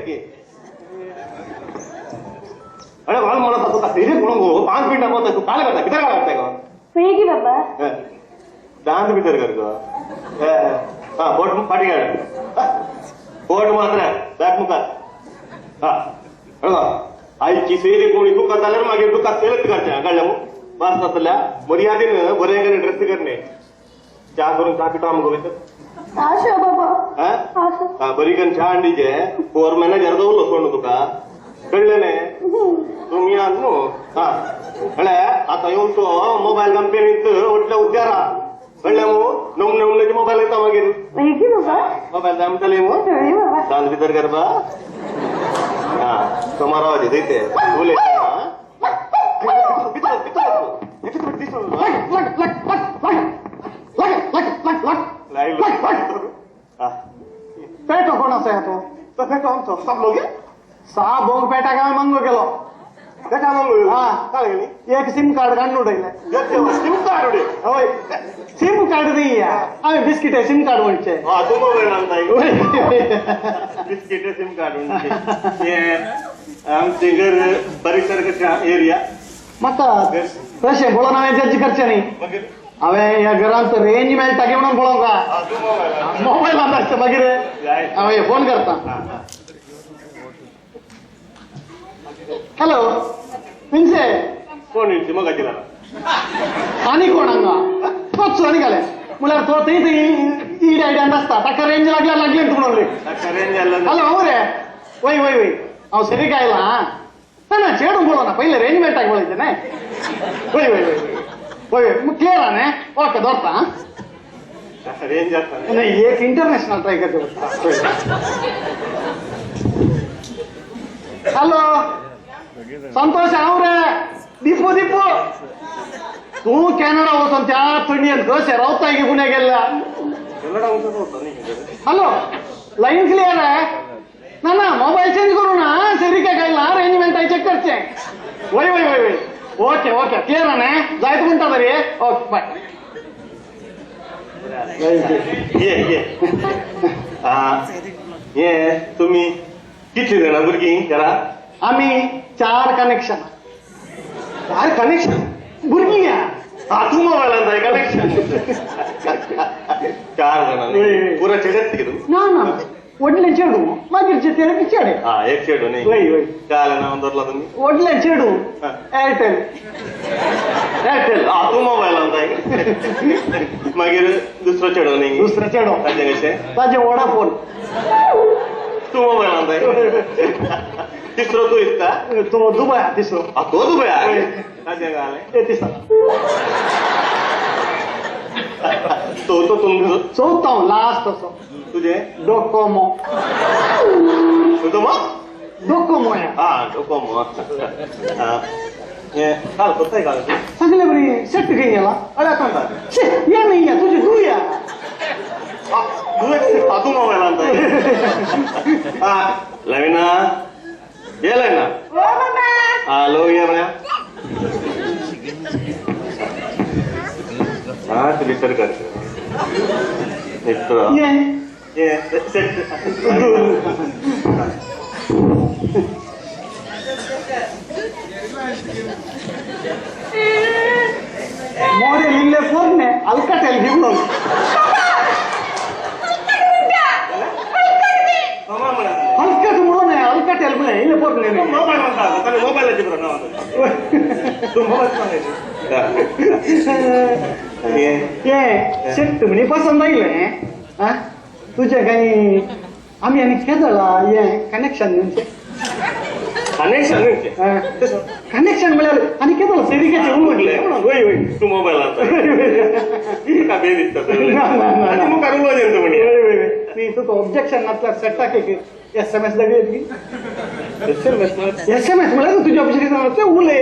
की अरे वाल मला तू का तेरे कोण गो 5 मिनिट होता तू काय करता किती काय करताय का वेगी बाबा डान्स भीतर कर गो हा बोट पाठी काढ बोट मात्र बॅक मुका हा बघा आईची ಸೇರಿ कोणी तू कताला मागे तू कसेलच करते कळलं बस असल्या मर्यादेनं बरेंगने ड्रेस करणे चहा करून चहा पितो आम गोविंद आशा बाबा हा बरी कन चहा अंडीचे फोर मॅनेजर जाऊ सोडू तुका कळलं नाही तुम्ही आणू हा अळे आता येऊन तो मोबाईल कंपनीत उठल्या उद्यारा कळल्या मग नम नमण्याचे मोबाईल येता मागीर वेगी बाबा मोबाईल दामतले मग बाबा डान्स भीतर करता हा तुम्हाला आवाज येते बोले पेटो कोणाचा आहे तो पेटो आमचो सब लोग सहा बोंग पेटा काय मंगो गेलो पेटा मग हा काय गेली एक सिम कार्ड काढून उडायला सिम कार्ड उडे होय सिम कार्ड नाही आम्ही बिस्किट आहे सिम कार्ड म्हणचे हा तू मोबाईल आणताय बिस्किट सिम कार्ड आमचे घर परिसर कशा एरिया मग कसे बोला ना जज करचे नाही अवे या घरांत रेंज मेळटा गे म्हणून बोलाव का मोबाईल आणता मागीर अवे फोन करता हॅलो पिंचे कोण येईल मग आणि कोण हांगा तोच आणि घाले म्हळ्यार तो थंय ईड आयडिया नासता ताका रेंज लागली म्हणून हॅलो रे वय वय वय हांव सरी गायला ना ना चेडून बोलो ना पहिले रेंज मेळटा बोलायचे नाही वय वय वय वय मग क्लियर आहे ना ओके धरता रेंज नाही एक इंटरनॅशनल ट्राय करते हॅलो संतोष हांव रे दिपो दिपो तू कॅनडा वचून त्या थंडीन कशें रावताय गे पुण्या गेल्ल्या हॅलो लाईन क्लियर आहे ना ना मोबाईल चेंज करू ना सरी काय गायला रेंजमेंट आहे चेक करचे वय वय वय वय ओके ओके क्लियर आहे ना जायत म्हणता तरी ओके बाय ये तुम्ही कितली जाणा भुरगीं करा आम्ही 4 कनेक्शन भुरगीं या तू मोबाईल आणताय कनेक्शन 4 जणांनी पुरा चेडत तू ना ना वडले चेडू मागीरचे तेरे चेडे हा एक चेडू नाही वय वय काय नाव धरला तुम्ही वडले चेडू एअरटेल तू मोबाईल आणताय मागीर दुसरो चेडो नाही दुसरा चेडो ताजे कशे ताजे वडाफोन तू मोबाईल आणताय तिसरो तू इसता तो दुबय तिसरो तो दुबय ताजे गाले तिसरा तो तुम चौथा लास्ट असो तुझे डोकोमो तुझं मग डोकोमो आहे हा डोकोमो ये काल कोताय काल सगळे बरी सेट घेऊन गेला अरे आता ये नाही या तुझी तू या तू मोबाईल आणताय हा लविना ये लविना हॅलो ये म्हणा हा तू विचार कर मित्र ये सेट मोरे लिहिले फोन ने अलकाटेल घेऊन हलकट म्हणून आहे अलकाटेल म्हणे लिहिले फोन ने मोबाईल म्हणतात मोबाईलची तू मोबाईल ये शेट म्हणे पसंद आईले तुझ्या काही आम्ही आणि केदळा ये कनेक्शन कनेक्शन मिळालं आणि केदळ सेरिकेचे म्हटलंय होय होय तू मोबाईल का बे दिसतात मग करून येतो म्हणे मी तुका ऑब्जेक्शन नसला सट्टा के SMS लागली SMS मला तुझ्या ऑब्जेक्शन उले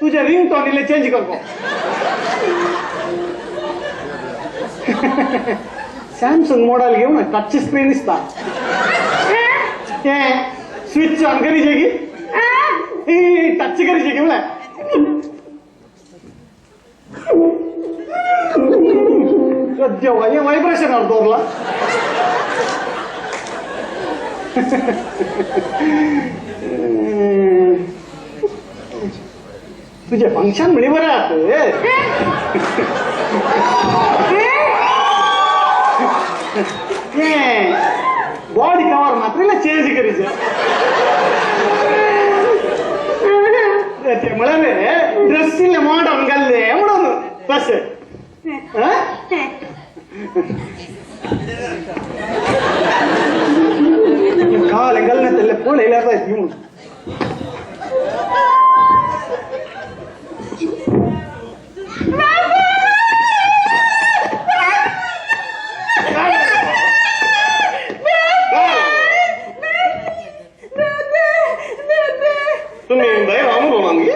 तुझ्या रिंग टोनीला चेंज करतो सॅमसंग मॉडेल घेऊ ना टच स्क्रीन दिसता स्विच ऑन करी जाएगी टच करी जाएगी बोला जेव्हा हे व्हायब्रेशन आलं तोरला तुझे फंक्शन मिळी बरं आता बॉडी कवर मात्र चेंज करीच म्हणाले ड्रेस्सिंग ಮಾಡನ್ ಗಲ್ಲೆ ಮಾಡೋನು ಬಸ್ ಕಾಲ ಗಲ್ನೆ ತೆಲ್ಲ ಪೋಳ ಇಲ್ಲದ ಇವು तुम्ही बाहेर आणू मागे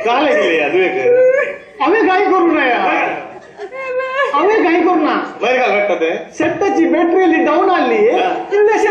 काले गेले अजून अवे काय करू नये अवे काय करू ना बाहेर का घटत आहे सेट्टची बॅटरी डाऊन आली इंडक्शन